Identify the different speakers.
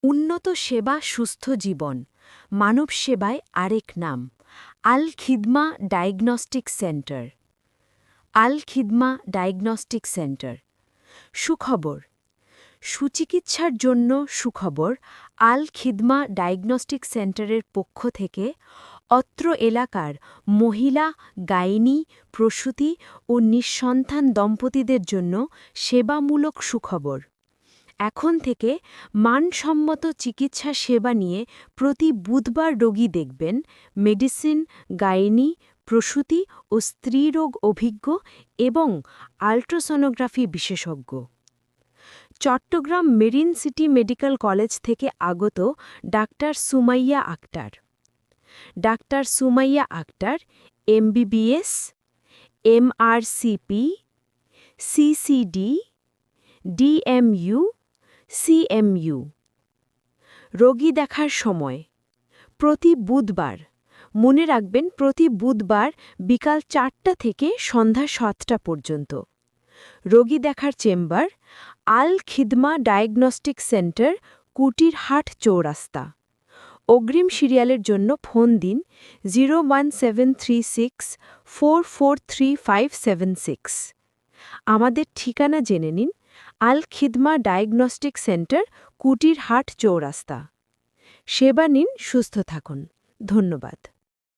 Speaker 1: উন্নত সেবা সুস্থ জীবন মানব সেবায় আরেক নাম আল খিদমা ডায়াগনস্টিক সেন্টার। আল খিদমা ডায়াগনস্টিক সেন্টার। সুখবর, সুচিকিৎসার জন্য সুখবর। আল খিদমা ডায়াগনস্টিক সেন্টারের পক্ষ থেকে অত্র এলাকার মহিলা, গাইনি, প্রসূতি ও নিঃসন্তান দম্পতিদের জন্য সেবামূলক সুখবর। এখন থেকে মানসম্মত চিকিৎসা সেবা নিয়ে প্রতি বুধবার রোগী দেখবেন মেডিসিন, গাইনি, প্রসূতি ও স্ত্রীরোগ অভিজ্ঞ এবং আল্ট্রাসোনোগ্রাফি বিশেষজ্ঞ। Chattogram marine city medical college থেকে আগত doctor Sumaiya Akter. Doctor Sumaiya Akter MBBS, MRCP, CCD, DMU, CMU. রোগী দেখার সময় প্রতি বুধবার, মনে রাখবেন প্রতি বুধবার বিকাল ৪টা থেকে সন্ধ্যা ৭টা পর্যন্ত। রোগী দেখার চেম্বার আল খিদমা ডায়াগনস্টিক সেন্টার, কুটিরহাট চৌরাস্তা। অগ্রিম সিরিয়ালের জন্য ফোন দিন 01736443576। আমাদের ঠিকানা জেনে নিন আল খিদমা ডায়াগনস্টিক সেন্টার, কুটিরহাট চৌরাস্তা। সেবা নিন, সুস্থ থাকুন। ধন্যবাদ।